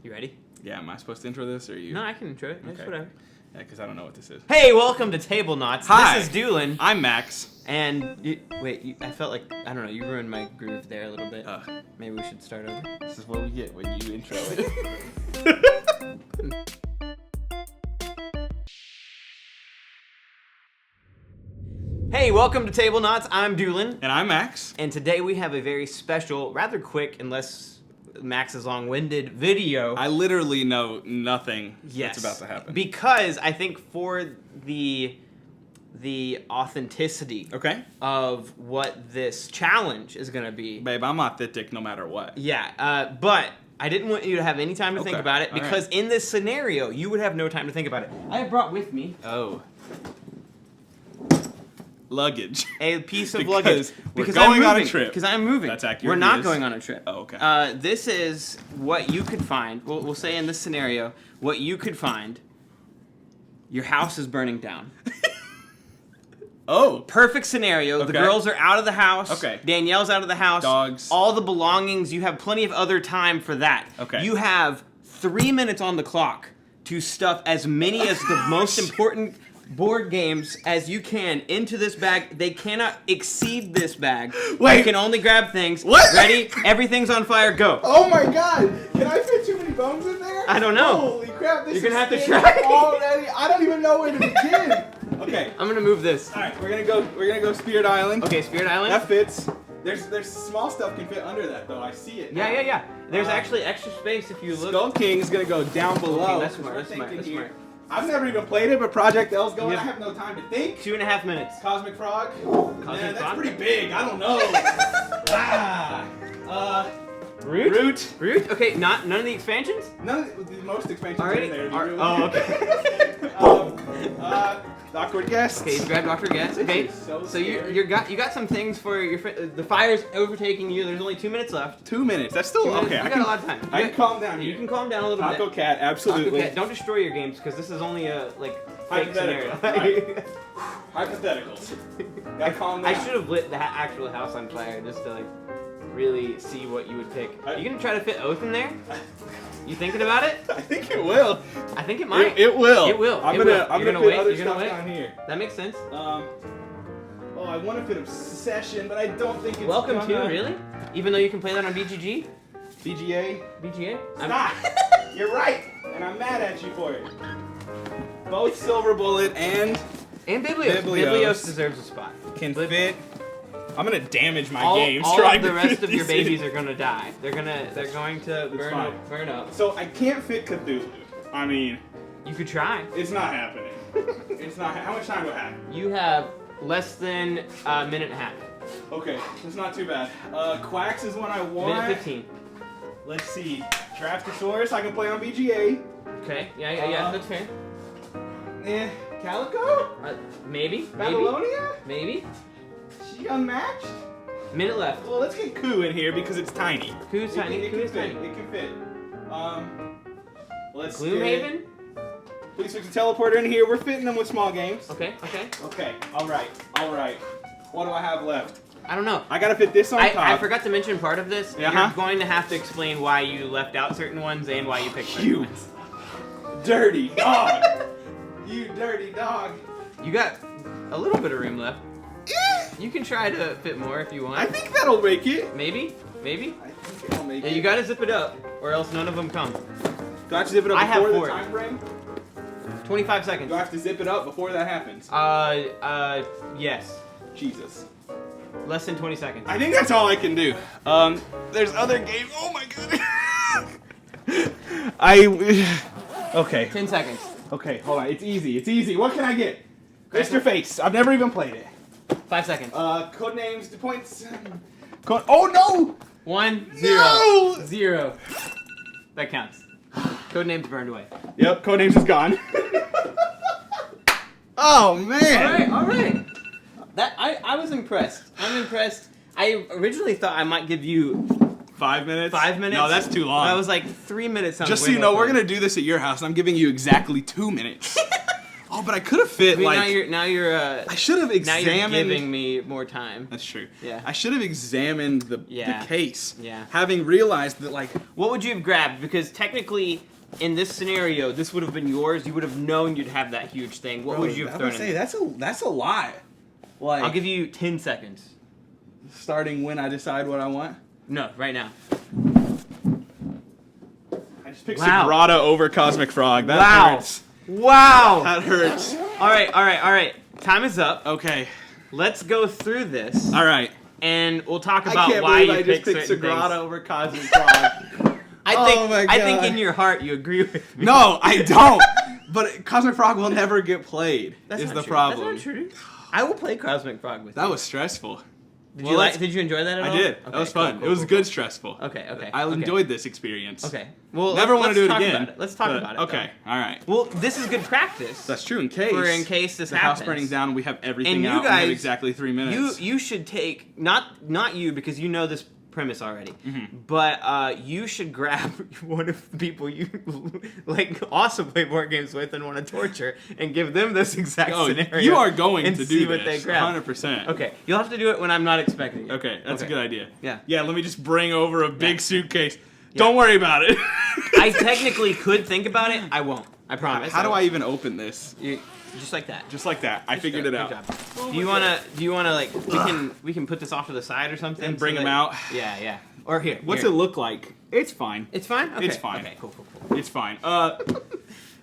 You ready? Yeah, am I supposed to intro this, or are you? No, I can intro it. Just whatever. Yeah, because I don't know what this is. Hey, welcome to Tablenauts. Hi. This is Doolin. I'm Max. And, I felt like, I don't know, you ruined my groove there a little bit. Maybe we should start over. This is what we get when you intro it. Hey, welcome to Tablenauts. I'm Doolin. And I'm Max. And today we have a very special, rather quick, unless Max is long-winded, video. I literally know nothing that's about to happen. Because I think for the authenticity of what this challenge is going to be. Babe, I'm authentic no matter what. Yeah, but I didn't want you to have any time to think about it, because in this scenario, you would have no time to think about it. I have brought with me... luggage. A piece of luggage. Because we're going on a trip. Because I'm moving. That's accurate. We're not going on a trip. Oh, okay. This is what you could find. We'll say in this scenario, what you could find. Your house is burning down. Oh. Perfect scenario. The girls are out of the house. Okay. Danielle's out of the house. Dogs. All the belongings. You have plenty of other time for that. Okay. You have 3 minutes on the clock to stuff as many as the most important board games as you can into this bag. They cannot exceed this bag. Wait. You can only grab things. What? Ready? Everything's on fire. Go. Oh my god! Can I fit too many bones in there? I don't know. Holy crap! This You're gonna have to is try. already. I don't even know where to begin. Okay. I'm gonna move this. All right, we're gonna go Spirit Island. Okay, Spirit Island. That fits. There's small stuff can fit under that though. I see it. Yeah. There's actually extra space if you look. Skull King's gonna go down below. Okay, that's smart. I've never even played it, but Project L's going. I have no time to think. 2.5 minutes. Cosmic Frog. Cosmic That's Frog? pretty big. I don't know. Root. Okay, none of the expansions. None of the most expansions Already? in there. Oh, okay. Awkward guest. Okay, you grab Dr. Guess. Okay, so you got some things for your friend. The fire's overtaking you. There's only 2 minutes left. 2 minutes. That's still okay. You got a lot of time. I can calm down. You can calm down a little bit. Taco Cat, absolutely. Taco Cat. Don't destroy your games because this is only a fake scenario. Hypotheticals. Gotta calm down. I should have lit the actual house on fire just to really see what you would pick. You gonna try to fit Oath in there? You thinking about it? I think it will. I think it might. It will. It will. I'm gonna put other stuff wait. down here. That makes sense. I want to fit Obsession, but I don't think it's Welcome gonna... to, really? Even though you can play that on BGG? BGA? BGA? Stop! You're right! And I'm mad at you for it. Both Silver Bullet and Biblios. Biblios deserves a spot. Can fit. I'm gonna damage my games all trying of the to rest fit of your these babies in. are gonna die. They're going to burn up. So I can't fit Cthulhu. I mean, you could try. It's not happening. It's not. How much time do I have? You have less than a minute and a half. Okay, that's not too bad. Quacks is one I want. Minute 15. Let's see. Draftosaurus I can play on BGA. Okay. Yeah. That's fair. Calico? Maybe. Babylonia? Maybe. She unmatched? Minute left. Well, let's get Coup in here because it's tiny. Cou's tiny. It can fit. It can fit. Let's Gloomhaven? Please fix the teleporter in here. We're fitting them with small games. Okay. All right. What do I have left? I don't know. I gotta fit this on top. I forgot to mention part of this. Uh-huh. You're going to have to explain why you left out certain ones and why you picked certain ones. Dirty dog. You dirty dog. You got a little bit of room left. You can try to fit more if you want. I think that'll make it. Maybe. I think it'll make it. You gotta zip it up, or else none of them come. Do I have to zip it up before the time frame? 25 seconds. Do I have to zip it up before that happens? Yes. Jesus. Less than 20 seconds. I think that's all I can do. There's other games. Oh my god. Okay. 10 seconds. Okay, hold on. It's easy. What can I get? Mr. Face. I've never even played it. 5 seconds. Codenames, the points. Oh no! 1, 0. No! 0. That counts. Codenames burned away. Yep, Codenames is gone. Oh man! All right. That I was impressed. I'm impressed. I originally thought I might give you 5 minutes. 5 minutes. No, that's too long. I was like 3 minutes. Just so you know, we're gonna do this at your house, and I'm giving you exactly 2 minutes. Oh, but I could have fit like. Now you're. I should have examined. Now you're giving me more time. That's true. Yeah. I should have examined the case. Yeah. Having realized that like. What would you have grabbed? Because technically, in this scenario, this would have been yours. You would have known you'd have that huge thing. What would you have thrown in? That's a lot. Like. I'll give you 10 seconds. Starting when I decide what I want. No, right now. I just picked Sagrada over Cosmic Frog. That hurts. Wow. That hurts. All right. Time is up. Okay. Let's go through this. All right. And we'll talk about why you picked Sagrada over Cosmic Frog. I think in your heart you agree with me. No, I don't. But Cosmic Frog will never get played. That's the problem. That's not true. I will play Cosmic Frog with you. That was stressful. Did you enjoy that at all? I did. Okay, that was fun. It was good stressful. Okay. I enjoyed this experience. Okay. Well, never want to do it again. Let's talk about it. Okay. All right. Well, this is good practice. That's true. In case this happens. The house burning down, we have everything out. And you guys, we have exactly 3 minutes. You should take not you because you know this premise already, but you should grab one of the people you like also play board games with and want to torture and give them this exact scenario. You are going to do see what they grab. 100%. Okay, you'll have to do it when I'm not expecting it. Okay, that's a good idea. Yeah. Yeah, let me just bring over a big suitcase. Yeah. Don't worry about it. I technically could think about it. I won't. I promise. How do I even open this? Just like that. Just like that. I figured it out. Do you wanna like we can put this off to the side or something and bring them out? Yeah. Or here. What's it look like? It's fine. It's fine. Okay. It's fine. Okay. Cool. It's fine. Okay.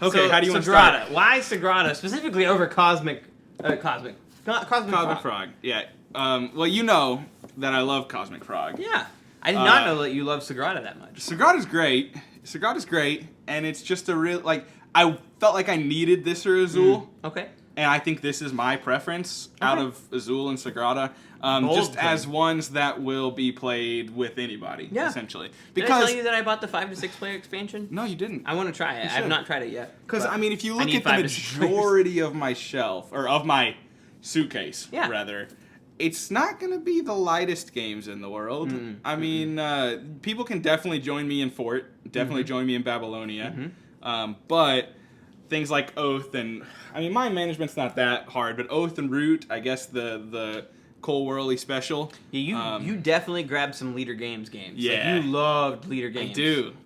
So, how do you want to start? Why Sagrada specifically over Cosmic Frog? Yeah. Well, you know that I love Cosmic Frog. Yeah. I did not know that you love Sagrada that much. Sagrada's great, and it's just a real like. I felt like I needed this or Azul. Okay. And I think this is my preference out of Azul and Sagrada, as ones that will be played with anybody, essentially. Did I tell you that I bought the 5 to 6 player expansion? No, you didn't. I want to try it. I've not tried it yet. Because, I mean, if you look at the majority of my shelf, or of my suitcase, rather, it's not going to be the lightest games in the world. I mean, people can definitely join me in Fort, definitely join me in Babylonia. But things like Oath and, I mean, Mind Management's not that hard, but Oath and Root, I guess the Cole Whirly special. Yeah, you definitely grabbed some leader games. Yeah. Like, you loved leader games.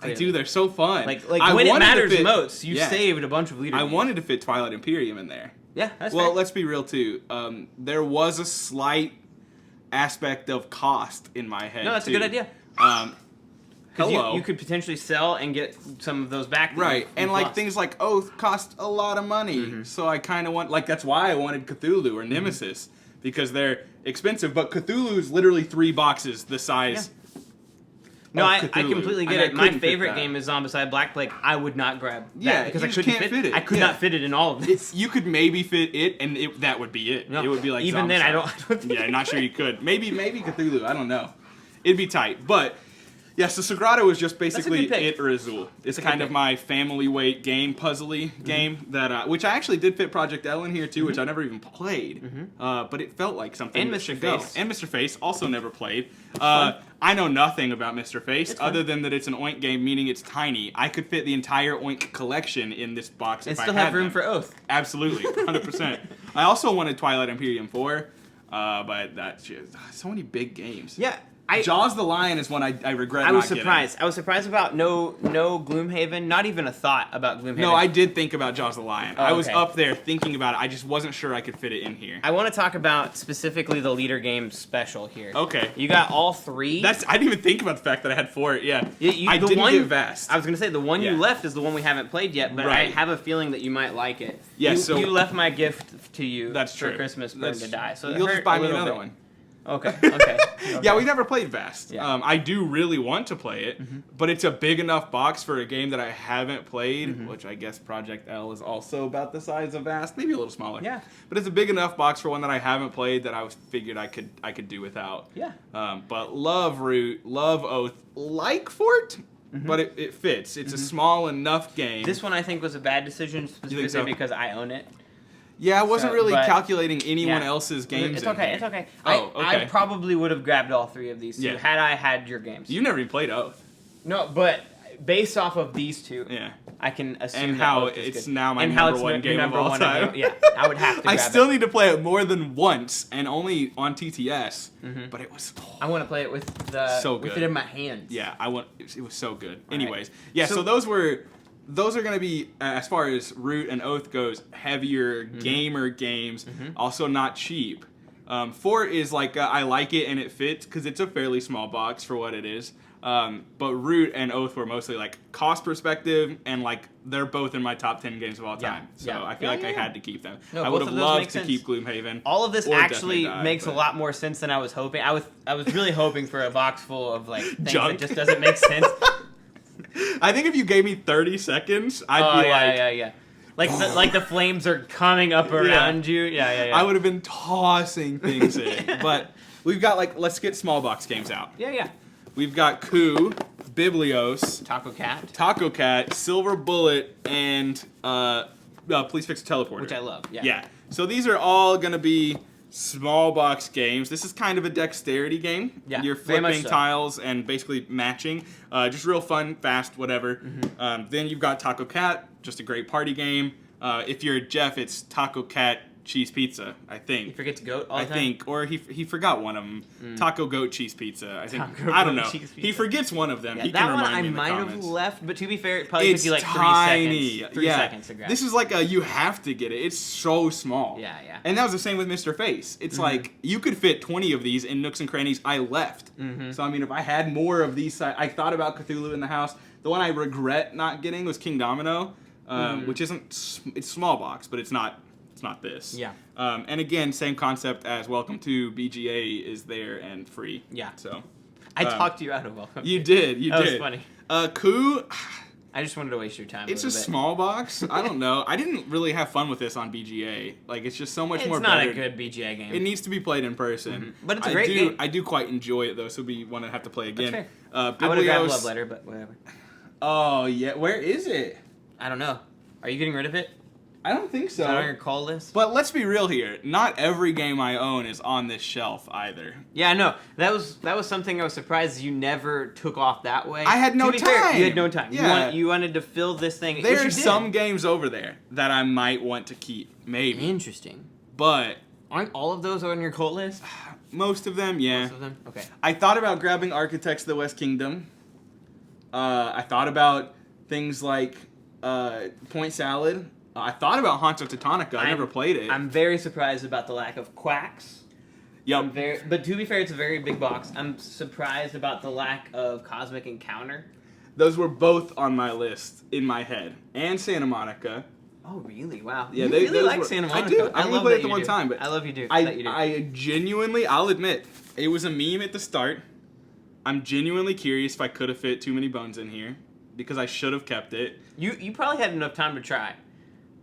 I do. They're so fun. Like when it matters most, you saved a bunch of leader games. I wanted to fit Twilight Imperium in there. Yeah, that's Well, fair. let's be real, too. There was a slight aspect of cost in my head, No, that's a good idea. Hello. You could potentially sell and get some of those back. Right, and like things like Oath cost a lot of money, so I kind of want, like, that's why I wanted Cthulhu or Nemesis, because they're expensive, but Cthulhu is literally 3 boxes the size. No, I completely get it. My favorite game is Zombicide Black Plague. I would not grab that because I couldn't fit it. I could not fit it in all of this. You could maybe fit it, and that would be it. No, it would be like even Zombicide. then, I don't think I'm not sure you could. Maybe Cthulhu. I don't know. It'd be tight, but. Yeah, so Sagrada was just basically it or Azul. It's kind of my family weight game, puzzly game that which I actually did fit Project L in here too, which I never even played, but it felt like something. And Mr. Face. And Mr. Face also never played. I know nothing about Mr. Face other than that it's an Oink game, meaning it's tiny. I could fit the entire Oink collection in this box if I had still have room for Oath. Absolutely, 100%. I also wanted Twilight Imperium 4, but that's just so many big games. Yeah. Jaws the Lion is one I regret not I was surprised. I was surprised about no Gloomhaven. Not even a thought about Gloomhaven. No, I did think about Jaws the Lion. Oh, I was up there thinking about it. I just wasn't sure I could fit it in here. I want to talk about specifically the leader game special here. Okay. You got all 3. I didn't even think about the fact that I had 4. Yeah. I didn't get Vast. I was going to say, the one you left is the one we haven't played yet, but I have a feeling that you might like it. Yeah, you left my gift to you for Christmas for him to die. So you'll just buy me another one. Okay. Yeah, we never played Vast. Yeah. I do really want to play it, but it's a big enough box for a game that I haven't played, which I guess Project L is also about the size of Vast, maybe a little smaller. Yeah. But it's a big enough box for one that I haven't played that I figured I could do without. Yeah. But love Root, love Oath, like Fort, but it fits. It's a small enough game. This one I think was a bad decision specifically because I own it. Yeah, I wasn't really calculating anyone else's games. It's okay. It's okay. Oh, okay. I probably would have grabbed all 3 of these had I had your games. You never even played Oath. No, but based off of these two, Yeah. I can assume And that how Oath is it's good. now my and how number it's one game of number all one time. Yeah, I would have to. I grab still it. need to play it more than once, and only on TTS. But it was. I want to play it with the So with good. it in my hands. Yeah, it was so good. All Anyways, right. yeah. So those are going to be, as far as Root and Oath goes, heavier gamer games. Also not cheap. 4 is like I like it and it fits because it's a fairly small box for what it is. But Root and Oath were mostly like cost perspective, and like they're both in my top 10 games of all time. So I feel like I had to keep them. No, I would both have of those loved make to sense. keep Gloomhaven. All of this or actually Death May Die, makes a but- lot more sense than I was hoping. I was really hoping for a box full of like things Junk. that just doesn't make sense. I think if you gave me 30 seconds, I'd be like, yeah. Like the flames are coming up around you. Yeah. I would have been tossing things in. But we've got like, let's get small box games out. Yeah. We've got Coup, Biblios, Taco Cat, Silver Bullet, and Please Fix a Teleporter. which I love. Yeah. So these are all going to be small box games. This is kind of a dexterity game. Yeah, You're very much flipping so. tiles and basically matching. Just real fun, fast, whatever. Then you've got Taco Cat, just a great party game. If you're Jeff, it's Taco Cat Cheese Pizza, I think. He forgets goat all the I time. think, or he forgot one of them. Taco Goat Cheese Pizza. I think. Taco I don't Goat know. Cheese He Pizza. forgets one of them. Yeah, He that can one remind I me in the might have comments. left, but to be fair, it probably It's took you like tiny. 3 seconds. 3 seconds to grab. This is like you have to get it. It's so small. Yeah. And that was the same with Mr. Face. It's like you could fit 20 of these in nooks and crannies I left. So I mean, if I had more of these, I thought about Cthulhu in the house. The one I regret not getting was King Domino, which isn't. It's small box, but it's not this. Yeah. And again, same concept as Welcome to BGA is there and free. Yeah. So I talked you out of welcome. you did. That was funny. Coup. I just wanted to waste your time. It's a little bit. small box. I don't know. I didn't really have fun with this on BGA. Like, it's just so much more It's not better. a good BGA game. It needs to be played in person. But it's a great game. I do quite enjoy it, though, so we want to have to play again. That's fair. I would have grabbed Love Letter, but whatever. Oh, yeah. Where is it? I don't know. Are you getting rid of it? I don't think so. Is that on your call list? But let's be real here. Not every game I own is on this shelf either. Yeah, no. That was something I was surprised you never took off that way. I had no to be fair, time. you had no time. Yeah. You wanted to fill this thing. which you There's did. some games over there that I might want to keep. Maybe. Interesting. But Aren't all of those on your cult list? most of them, yeah. Most of them? Okay. I thought about grabbing Architects of the West Kingdom. I thought about things like Point Salad. I thought about Haunts of Teutonica. I never played it. I'm very surprised about the lack of Quacks. Yep. But to be fair, it's a very big box. I'm surprised about the lack of Cosmic Encounter. Those were both on my list in my head. And Santa Monica. Oh, really? Wow. Yeah, you they- really those like were- Santa I Monica. do. I only love played that it the you one do. time, but I love you do. I that you do. I'll admit, it was a meme at the start. I'm genuinely curious if I could have fit too many bones in here. Because I should have kept it. You probably had enough time to try.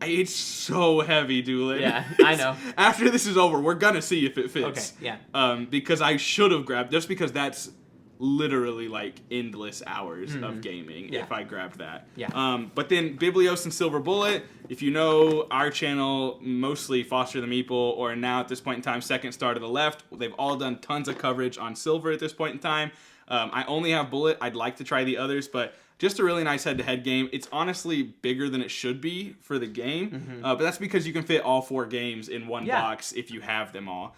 It's so heavy, Doolin. Yeah, I know. After this is over, we're gonna see if it fits. Okay, yeah. Because I should have grabbed, just because that's literally like endless hours of gaming Yeah. if I grabbed that. Yeah. But then Biblios and Silver Bullet, if you know our channel, mostly Foster the Meeple, or now at this point in time, Second Star to the Left, they've all done tons of coverage on Silver at this point in time. I only have Bullet. I'd like to try the others, but just a really nice head-to-head game. It's honestly bigger than it should be for the game, but that's because you can fit all 4 games in one box if you have them all.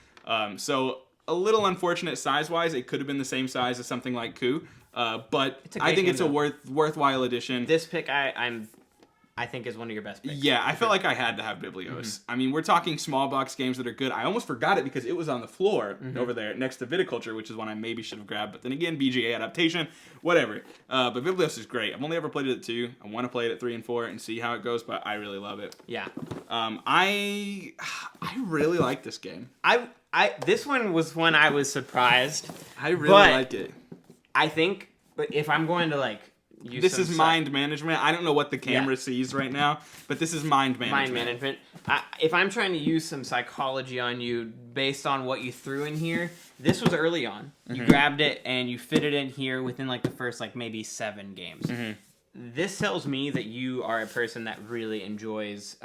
So a little unfortunate size-wise. It could have been the same size as something like Coup, but I think it's a worthwhile addition. This pick, I think is one of your best picks. Yeah, I felt like I had to have Biblios. I mean, we're talking small box games that are good. I almost forgot it because it was on the floor over there next to Viticulture, which is one I maybe should have grabbed. But then again, BGA adaptation, whatever. But Biblios is great. I've only ever played it at 2. I want to play it at 3 and 4 and see how it goes, but I really love it. Yeah. I really like this game. This one was one I was surprised. I really like it. I think, but if I'm going to like use This is mind management. I don't know what the camera sees right now, but this is mind management. Mind management. If I'm trying to use some psychology on you based on what you threw in here, this was early on. You grabbed it and you fit it in here within like the first like maybe 7 games. This tells me that you are a person that really enjoys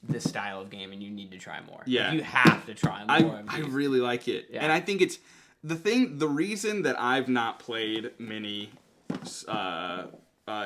this style of game and you need to try more. Yeah. Like, you have to try more of I these. really like it. Yeah. And I think it's the reason that I've not played many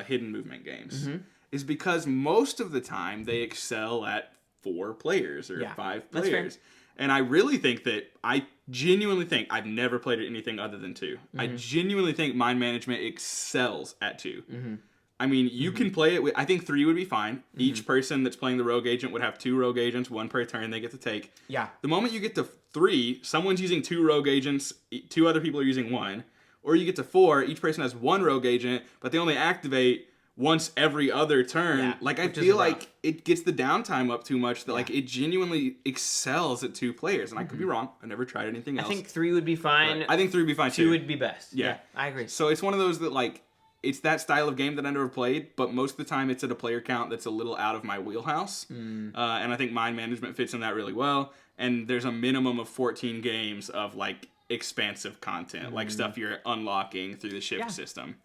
hidden movement games is because most of the time they excel at 4 players or 5 players. And I really think I genuinely think I've never played anything other than 2. I genuinely think Mind Management excels at 2. I mean, you can play it with, I think 3 would be fine. Each person that's playing the rogue agent would have 2 rogue agents, 1 per turn they get to take. Yeah. The moment you get to 3, someone's using 2 rogue agents, 2 other people are using 1. Or you get to 4, each person has 1 rogue agent, but they only activate once every other turn. Yeah, like, I feel like it gets the downtime up too much that, like, it genuinely excels at 2 players. And I could be wrong. I've never tried anything else. I think 3 would be fine. I think 3 would be fine, 2 would be best. Yeah. I agree. So it's one of those that, like, it's that style of game that I never played, but most of the time it's at a player count that's a little out of my wheelhouse. And I think Mind Management fits in that really well. And there's a minimum of 14 games of, like, expansive content, like stuff you're unlocking through the shift system.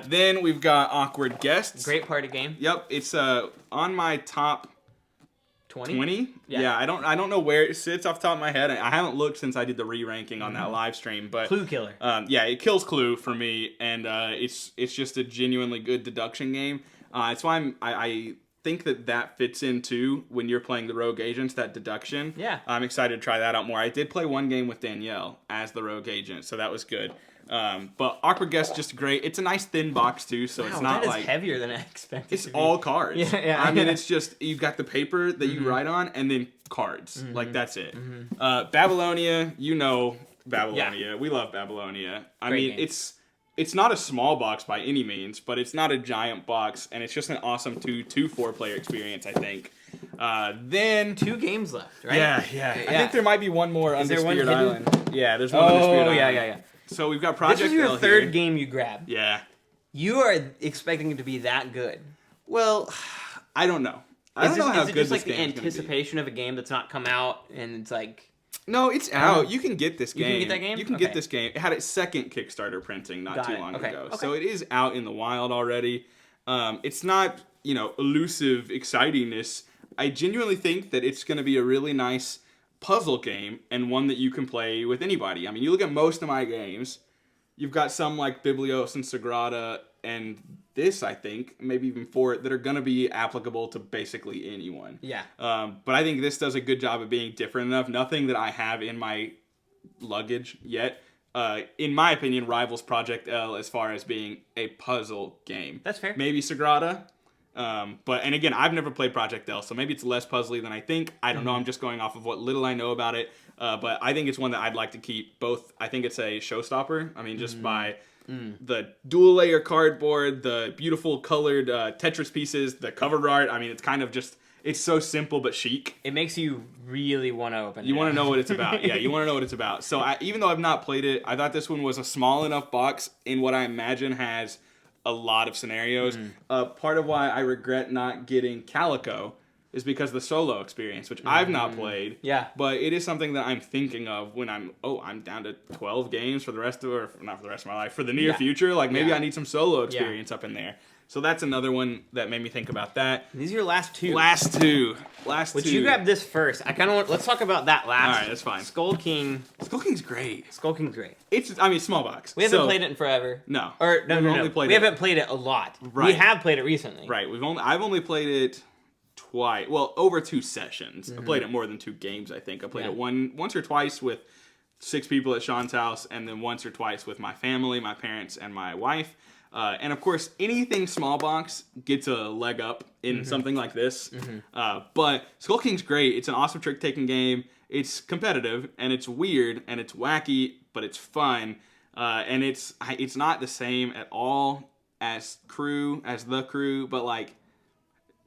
Then we've got Awkward Guests. Great party game. Yep, it's on my top 20? Yeah. I don't know where it sits off the top of my head. I haven't looked since I did the re-ranking on that live stream, but Clue killer. Yeah, it kills Clue for me, and it's just a genuinely good deduction game. It's why I think that fits in too when you're playing the rogue agents, that deduction. Yeah. I'm excited to try that out more. I did play one game with Danielle as the rogue agent, so that was good. But Awkward Guest just great. It's a nice thin box too, so it's not that is heavier than I expected. It's all cards. Yeah. I mean, it's just you've got the paper that you write on, and then cards. Like that's it. Babylonia, Babylonia. Yeah. We love Babylonia. Great game. It's not a small box by any means, but it's not a giant box, and it's just an awesome 4 player experience, I think. Then 2 games left, right? Yeah. I think there might be one more Undisputed Island. Yeah, there's one Undisputed Island. Yeah. So we've got Project L This is your here. 3rd game you grabbed. Yeah. You are expecting it to be that good. Well, I don't know. I don't know how good this game is. Is it just like the anticipation of a game that's not come out, and it's like... No, it's out. You can get this game. You can get that game? You can get this game. It had its 2nd Kickstarter printing not too long ago. Okay. So it is out in the wild already. It's not, elusive excitingness. I genuinely think that it's going to be a really nice puzzle game and one that you can play with anybody. I mean, you look at most of my games, you've got some like Biblios and Sagrada and this, I think, maybe even Fort, that are going to be applicable to basically anyone. Yeah. But I think this does a good job of being different enough. Nothing that I have in my luggage yet, in my opinion, rivals Project L as far as being a puzzle game. That's fair. Maybe Sagrada. And again, I've never played Project L, so maybe it's less puzzly than I think. I don't know. I'm just going off of what little I know about it. But I think it's one that I'd like to keep both. I think it's a showstopper. I mean, just by the dual layer cardboard, the beautiful colored Tetris pieces, the cover art. I mean, it's kind of just, it's so simple but chic. It makes you really want to open it. You want to know what it's about. Yeah, you want to know what it's about. So even though I've not played it, I thought this one was a small enough box in what I imagine has a lot of scenarios. Part of why I regret not getting Calico is because of the solo experience, which I've not played. Yeah. But it is something that I'm thinking of when I'm down to 12 games for the rest of, or not for the rest of my life, for the near future. Like maybe I need some solo experience up in there. So that's another one that made me think about that. These are your last 2. Last two. Which you grabbed this first. I kind of want. Let's talk about that last. All right, that's fine. Skull King. Skull King's great. Skull King's great. It's small box. We haven't played it in forever. No. Or no. We haven't played it a lot. Right. We have played it recently. Right. I've only played it twice. Well, over 2 sessions. I played it more than 2 games, I think. I played it once or twice with 6 people at Sean's house, and then once or twice with my family, my parents, and my wife. And of course, anything small box gets a leg up in something like this. But Skull King's great. It's an awesome trick-taking game. It's competitive, and it's weird, and it's wacky, but it's fun. And it's not the same at all as The Crew, but like,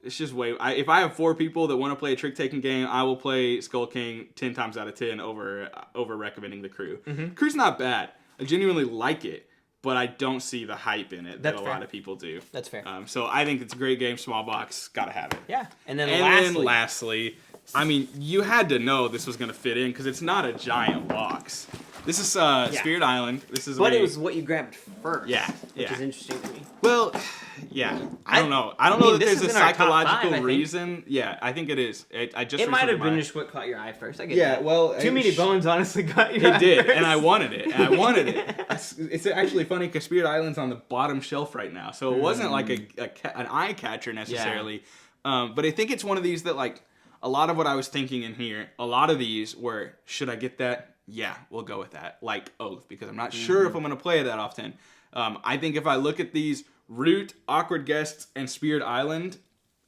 it's just if I have 4 people that want to play a trick-taking game, I will play Skull King 10 times out of 10 over recommending The Crew. Crew's not bad. I genuinely like it. But I don't see the hype in it that a lot of people do. That's fair. So I think it's a great game, small box, gotta have it. Yeah. And then lastly, I mean, you had to know this was gonna fit in because it's not a giant box. This is Spirit Island. But it was what you grabbed first. Yeah. Which is interesting to me. Well, Yeah, I don't know. I don't know that there's a psychological reason. Yeah, I think it is. It might have been just what caught your eye first. I get that. Well, Too Many Bones honestly got your eye. It did, first. and I wanted it. It's actually funny because Spirit Island's on the bottom shelf right now, so it wasn't like an eye catcher necessarily. Yeah. But I think it's one of these that like a lot of what I was thinking in here. A lot of these were, should I get that? Yeah, we'll go with that. Like Oath, because I'm not sure if I'm going to play it that often. I think if I look at these, Root, Awkward Guests, and Spirit Island,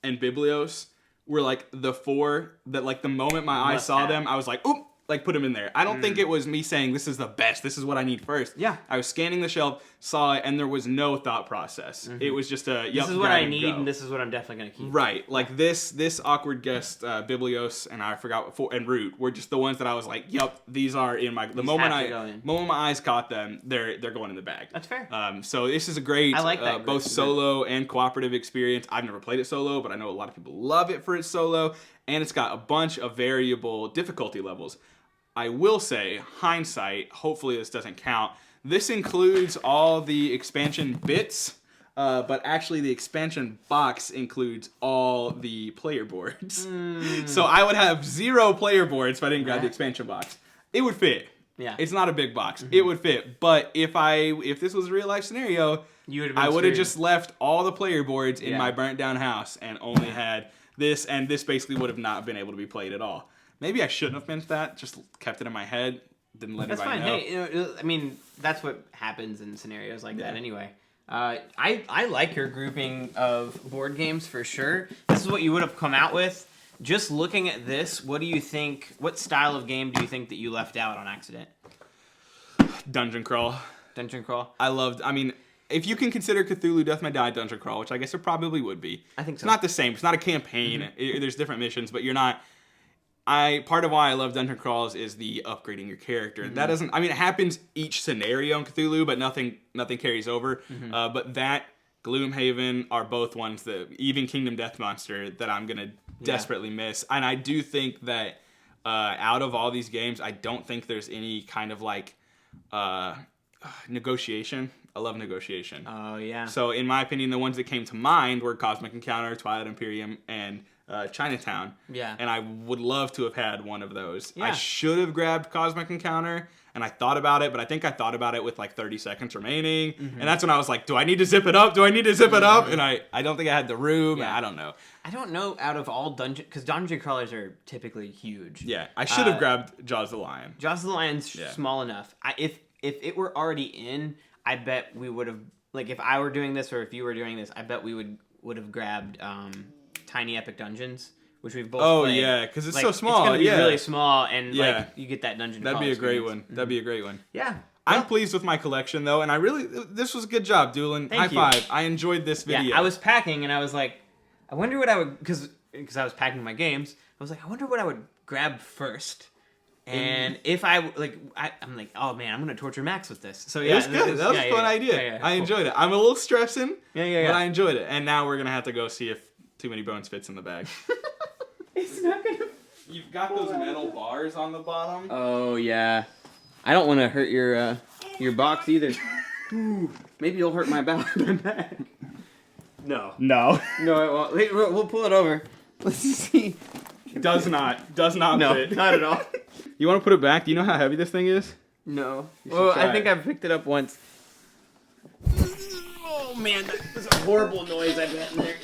and Biblios were like the 4 that like the moment my eyes saw them, I was like, oop, like put them in there. I don't think it was me saying this is the best, this is what I need first. Yeah. I was scanning the shelf, saw it, and there was no thought process. It was just a, this is what I need, and this is what I'm definitely going to keep. Right. Like this Awkward Guest, Biblios, and I forgot what 4, and Root were just the ones that I was like, yep, these are in my, the moment my eyes caught them, they're going in the bag. That's fair. So this is a great, I like that both solo and cooperative experience. I've never played it solo, but I know a lot of people love it for its solo, and it's got a bunch of variable difficulty levels. I will say, hindsight, hopefully this doesn't count, this includes all the expansion bits, but actually the expansion box includes all the player boards. So I would have 0 player boards if I didn't grab the expansion box. It would fit. Yeah. It's not a big box. It would fit. But if this was a real life scenario, I would have just left all the player boards in my burnt down house and only had this, and this basically would have not been able to be played at all. Maybe I shouldn't have meant that. Just kept it in my head. Didn't let anybody know. Hey, I mean, that's what happens in scenarios like that anyway. I like your grouping of board games for sure. This is what you would have come out with. Just looking at this, what do you think? What style of game do you think that you left out on accident? Dungeon crawl. Dungeon crawl. I mean, if you can consider Cthulhu Death May Die dungeon crawl, which I guess it probably would be. I think so. It's not the same. It's not a campaign. There's different missions, but you're not. Part of why I love dungeon crawls is the upgrading your character. That doesn't. I mean, it happens each scenario in Cthulhu, but nothing carries over. But that Gloomhaven are both ones that, even Kingdom Death Monster, that I'm gonna desperately miss. And I do think that out of all these games, I don't think there's any kind of like negotiation. I love negotiation. Oh yeah. So in my opinion, the ones that came to mind were Cosmic Encounter, Twilight Imperium, and Chinatown. Yeah. And I would love to have had one of those. Yeah. I should have grabbed Cosmic Encounter, and I thought about it, but I think I thought about it with like 30 seconds remaining. And that's when I was like, do I need to zip it up? And I don't think I had the room. I don't know. I don't know out of all dungeon, because dungeon crawlers are typically huge. Yeah. I should have grabbed Jaws the Lion. Jaws the Lion's small enough. If it were already in, I bet we would have, like if I were doing this or if you were doing this, I bet we would have grabbed Tiny Epic Dungeons, which we've both played. Yeah, because it's so small. It's going to be really small, and like you get that dungeon. That'd be a great one. That'd be a great one. Yeah. I'm pleased with my collection though, and this was a good job, Doolin. High five. I enjoyed this video. Yeah, I was packing, and I was like, I wonder what I would, because I was packing my games. I was like, I wonder what I would grab first. And if I'm like, oh man, I'm gonna torture Max with this. So yeah, it was good. That was a fun idea. I enjoyed it. I'm a little stressing. But I enjoyed it. And now we're gonna have to go see if Too Many Bones fits in the bag. It's not gonna. You've got those metal bars on the bottom. Oh yeah. I don't want to hurt your box either. Ooh, maybe you'll hurt my back. No. No. No, it won't. Wait, we'll pull it over. Let's see. Does not fit. Not at all. You want to put it back? Do you know how heavy this thing is? No. Well, I think I've picked it up once. Oh man, that was a horrible noise I bet in there.